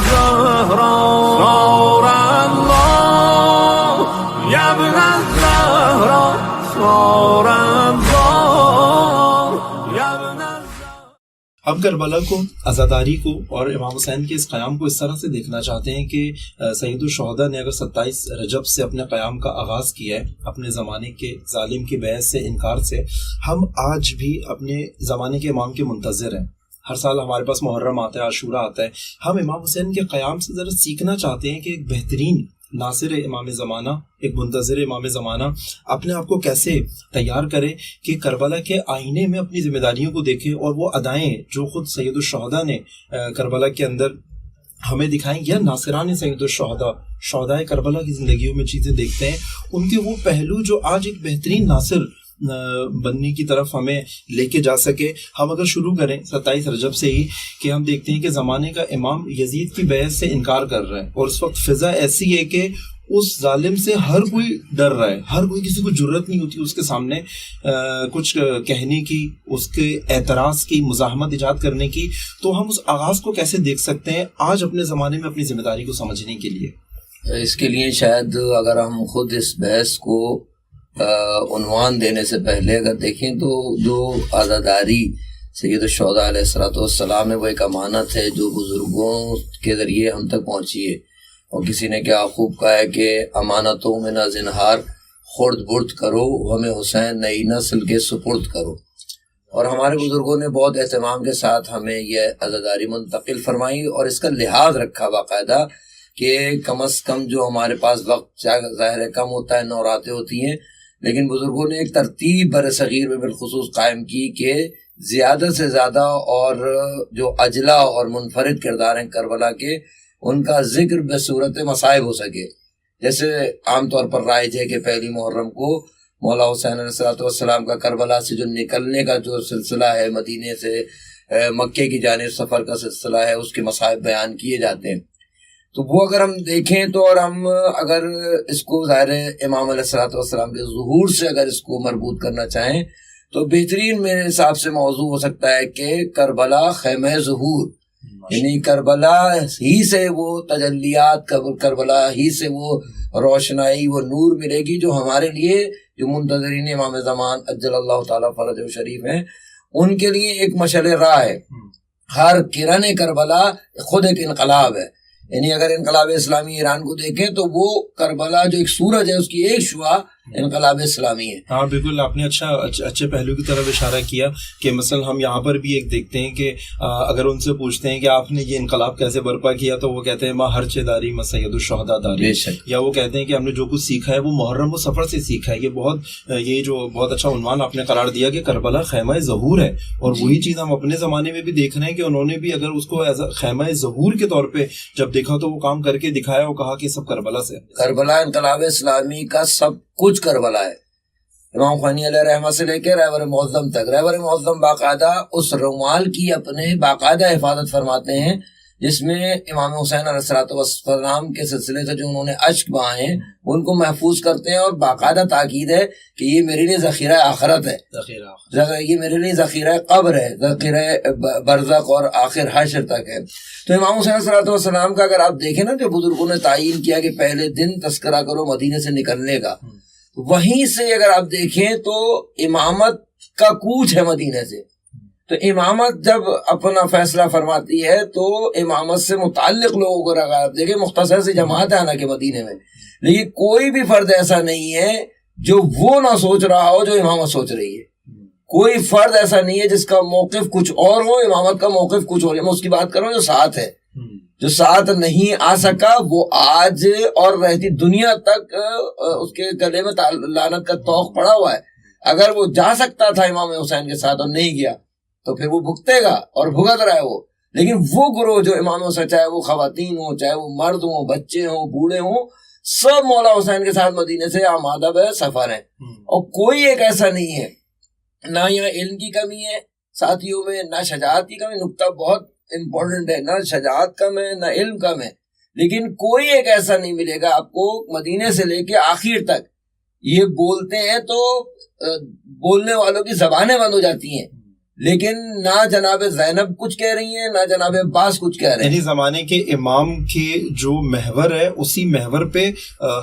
الزهراء نور الله يا ابن الزهراء نور الله يا ابن الزهراء. ہم کربلا کو، عزاداری کو اور امام حسین کے اس قیام کو اس طرح سے دیکھنا چاہتے ہیں کہ سید الشہداء نے اگر 27 رجب سے اپنے قیام کا آغاز کیا ہے، اپنے زمانے کے ظالم کی بیعت سے، انکار سے، ہم آج بھی اپنے زمانے کے امام کے منتظر ہیں. ہر سال ہمارے پاس محرم آتا ہے، عاشورہ آتا ہے. ہم امام حسین کے قیام سے ذرا سیکھنا چاہتے ہیں کہ ایک بہترین ناصر امام زمانہ، ایک منتظر امام زمانہ اپنے آپ کو کیسے تیار کرے کہ کربلا کے آئینے میں اپنی ذمہ داریوں کو دیکھے اور وہ ادائیں جو خود سید الشہداء نے کربلا کے اندر ہمیں دکھائیں، یا ناصران سید الشہداء، شہدائے کربلا کی زندگیوں میں چیزیں دیکھتے ہیں، ان کے وہ پہلو جو آج ایک بہترین ناصر بننے کی طرف ہمیں لے کے جا سکے. ہم اگر شروع کریں 27 رجب سے ہی کہ ہم دیکھتے ہیں کہ زمانے کا امام یزید کی بیعت سے انکار کر رہا ہے، اور اس وقت فضا ایسی ہے کہ اس ظالم سے ہر کوئی ڈر رہا ہے، ہر کوئی، کسی کو جرت نہیں ہوتی اس کے سامنے کچھ کہنے کی، اس کے اعتراض کی، مزاحمت ایجاد کرنے کی. تو ہم اس آغاز کو کیسے دیکھ سکتے ہیں آج اپنے زمانے میں اپنی ذمہ داری کو سمجھنے کے لیے؟ اس کے لیے شاید اگر ہم خود اس بحث کو عنوان دینے سے پہلے اگر دیکھیں تو جو عزاداری سید الشہداء علیہ السلام ہے، وہ ایک امانت ہے جو بزرگوں کے ذریعے ہم تک پہنچی ہے. اور کسی نے کیا خوب کہا ہے کہ امانتوں میں نہ زنہار خرد برد کرو، ہمیں حسین نئی نسل کے سپرد کرو. اور ہمارے بزرگوں نے بہت اہتمام کے ساتھ ہمیں یہ عزاداری منتقل فرمائی اور اس کا لحاظ رکھا باقاعدہ کہ کم از کم جو ہمارے پاس وقت ظاہر ہے کم ہوتا ہے، نوراتیں ہوتی ہیں، لیکن بزرگوں نے ایک ترتیب برصغیر میں بالخصوص قائم کی کہ زیادہ سے زیادہ اور جو اجلا اور منفرد کردار ہیں کربلا کے، ان کا ذکر بصورت مصائب ہو سکے. جیسے عام طور پر رائج ہے کہ پہلی محرم کو مولا حسین علیہ السلام کا کربلا سے جو نکلنے کا جو سلسلہ ہے، مدینے سے مکے کی جانب سفر کا سلسلہ ہے، اس کے مصائب بیان کیے جاتے ہیں. تو وہ اگر ہم دیکھیں تو، اور ہم اگر اس کو ظاہر امام علیہ السلام کے ظہور سے اگر اس کو مربوط کرنا چاہیں تو بہترین میرے حساب سے موضوع ہو سکتا ہے کہ کربلا خیمہ ظہور، یعنی کربلا ہی سے وہ تجلیات، کربلا ہی سے وہ روشنائی، وہ نور ملے گی جو ہمارے لیے، جو منتظرین امام زمان اجل اللہ تعالیٰ فرجہ شریف ہیں، ان کے لیے ایک مشعل راہ ہے. ہر کرن کربلا خود ایک انقلاب ہے. یعنی اگر انقلاب اسلامی ایران کو دیکھیں تو وہ کربلا جو ایک سورج ہے، اس کی ایک شعاع انقلاب اسلامی ہے. ہاں بالکل، آپ نے اچھے پہلو کی طرف اشارہ کیا کہ مثلا ہم یہاں پر بھی ایک دیکھتے ہیں کہ اگر ان سے پوچھتے ہیں کہ آپ نے یہ انقلاب کیسے برپا کیا تو وہ کہتے ہیں ماں ہر چے داری میں سید الشہداء داری، یا وہ کہتے ہیں کہ ہم نے جو کچھ سیکھا ہے وہ محرم و سفر سے سیکھا ہے. یہ جو بہت اچھا عنوان آپ نے قرار دیا کہ کربلا خیمہ ظہور ہے، اور وہی چیز ہم اپنے زمانے میں بھی دیکھ رہے ہیں کہ انہوں نے بھی اگر اس کو ایز خیمہ ظہور کے طور پہ جب دیکھا تو وہ کام کر کے دکھایا اور کہا کہ سب کربلا سے. کربلا انقلاب اسلامی کا سب کچھ کربلا ہے. امام خمینی علیہ رحمہ سے لے کے رہبر معظم تک، رہبر معظم باقاعدہ اس رومال کی اپنے باقاعدہ حفاظت فرماتے ہیں جس میں امام حسین علیہ السلام کے سلسلے سے جو انہوں نے اشک بہائے ہیں ان کو محفوظ کرتے ہیں، اور باقاعدہ تاکید ہے کہ یہ میرے لیے ذخیرہ آخرت ہے، یہ میرے لیے ذخیرہ قبر ہے، ذخیرہ برزخ اور آخر حشر تک ہے. تو امام حسین علیہ السلام کا اگر آپ دیکھیں نا، جو بزرگوں نے تعین کیا کہ پہلے دن تذکرہ کرو مدینے سے نکلنے کا، وہیں سے اگر آپ دیکھیں تو امامت کا کوچ ہے مدینے سے. تو امامت جب اپنا فیصلہ فرماتی ہے تو امامت سے متعلق لوگوں کو اگر آپ دیکھیں، مختصر سی جماعت ہے حالانکہ مدینے میں، لیکن کوئی بھی فرد ایسا نہیں ہے جو وہ نہ سوچ رہا ہو جو امامت سوچ رہی ہے. کوئی فرد ایسا نہیں ہے جس کا موقف کچھ اور ہو، امامت کا موقف کچھ اور. میں اس کی بات کر رہا ہوں جو ساتھ ہے، جو ساتھ نہیں آ سکا وہ آج اور رہتی دنیا تک اس کے گلے میں لعنت کا توق پڑا ہوا ہے. اگر وہ جا سکتا تھا امام حسین کے ساتھ اور نہیں گیا تو پھر وہ بھگتے گا اور بھگت رہا ہے وہ. لیکن وہ گروہ جو امام حسین، چاہے وہ خواتین ہوں، چاہے وہ مرد ہوں، بچے ہوں، بوڑھے ہوں، سب مولا حسین کے ساتھ مدینے سے آمادہ بہ سفر ہیں. اور کوئی ایک ایسا نہیں ہے، نہ یہاں علم کی کمی ہے ساتھیوں میں، نہ شجاعت کی کمی. نقطہ بہت امپورٹنٹ ہے، نہ شجاعت کم ہے نہ علم کم ہے، لیکن کوئی ایک ایسا نہیں ملے گا آپ کو مدینے سے لے کے آخر تک. یہ بولتے ہیں تو بولنے والوں کی زبانیں بند ہو جاتی ہیں، لیکن نہ جناب زینب کچھ کہہ رہی ہیں نہ جناب عباس کچھ کہہ رہے ہیں. یعنی زمانے کے امام کے جو محور ہے اسی محور پہ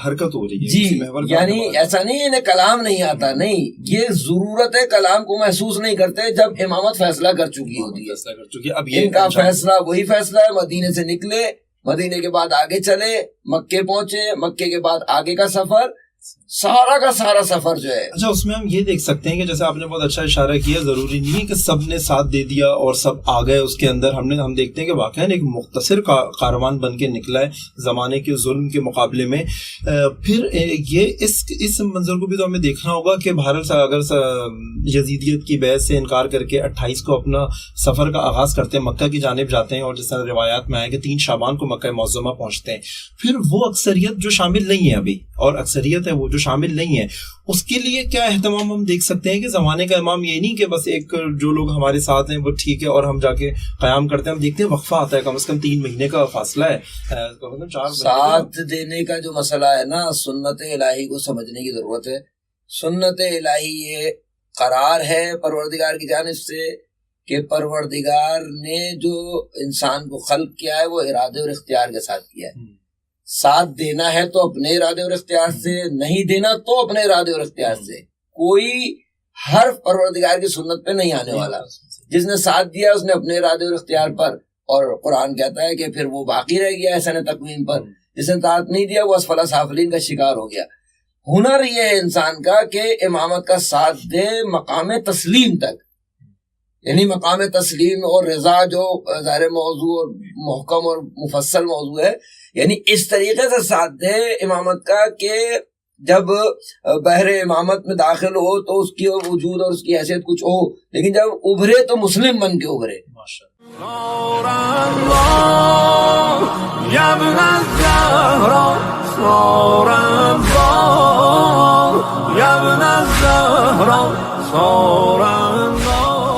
حرکت ہو رہی ہے. جی یعنی ایسا نہیں انہیں کلام نہیں آتا, نہیں, یہ ضرورت کلام کو محسوس نہیں کرتے جب امامت فیصلہ کر چکی ہوتی ہے. اب ان کا فیصلہ وہی فیصلہ ہے, مدینے سے نکلے, مدینے کے بعد آگے چلے, مکے پہنچے, مکے کے بعد آگے کا سفر, سارا کا سارا سفر جو ہے. اچھا, اس میں ہم یہ دیکھ سکتے ہیں کہ جیسے آپ نے بہت اچھا اشارہ کیا, ضروری نہیں ہے کہ سب نے ساتھ دے دیا اور سب آ گئے اس کے اندر. ہم دیکھتے ہیں کہ واقعاً ایک مختصر کاروان بن کے نکلا ہے زمانے کے ظلم کے مقابلے میں. پھر یہ اس منظر کو بھی تو ہمیں دیکھنا ہوگا کہ بہرحال اگر یزیدیت کی بیعت سے انکار کر کے 28 کو اپنا سفر کا آغاز کرتے ہیں, مکہ کی جانب جاتے ہیں, اور جس طرح روایات میں آئے کہ 3 شعبان کو مکہ معظمہ پہنچتے ہیں, پھر وہ اکثریت جو شامل نہیں ہے ابھی, اور اکثریت ہے وہ جو شامل نہیں ہے, اس کے لیے کیا اہتمام ہم دیکھ سکتے ہیں کہ زمانے کا امام یہ نہیں کہ بس ایک جو لوگ ہمارے ساتھ ہیں وہ ٹھیک ہے اور ہم جا کے قیام کرتے ہیں. ہم دیکھتے ہیں وقفہ آتا ہے, کم از کم 3 مہینے کا فاصلہ ہے, ساتھ دینے کا جو مسئلہ ہے نا, سنت الہی کو سمجھنے کی ضرورت ہے. سنت الہی یہ قرار ہے پروردگار کی جانب سے کہ پروردگار نے جو انسان کو خلق کیا ہے وہ ارادے اور اختیار کے ساتھ کیا ہے. ساتھ دینا ہے تو اپنے ارادے اور اختیار سے, نہیں دینا تو اپنے ارادے اور اختیار سے. کوئی حرف پروردگار کی سنت پہ نہیں آنے والا. جس نے ساتھ دیا اس نے اپنے ارادے اور اختیار پر, اور قرآن کہتا ہے کہ پھر وہ باقی رہ گیا احسان تقویم پر. جس نے ساتھ نہیں دیا وہ اسفل سافلین کا شکار ہو گیا. ہنر یہ ہے انسان کا کہ امامت کا ساتھ دے مقام تسلیم تک, یعنی مقام تسلیم اور رضا جو ظاہر موضوع اور محکم اور مفصل موضوع ہے, یعنی اس طریقے سے ساتھ دے امامت کا کہ جب بحر امامت میں داخل ہو تو اس کی وجود اور اس کی حیثیت کچھ ہو, لیکن جب ابھرے تو مسلم بن کے ابھرے. نور الله يا ابن الزهراء, نور الله يا ابن الزهراء, نور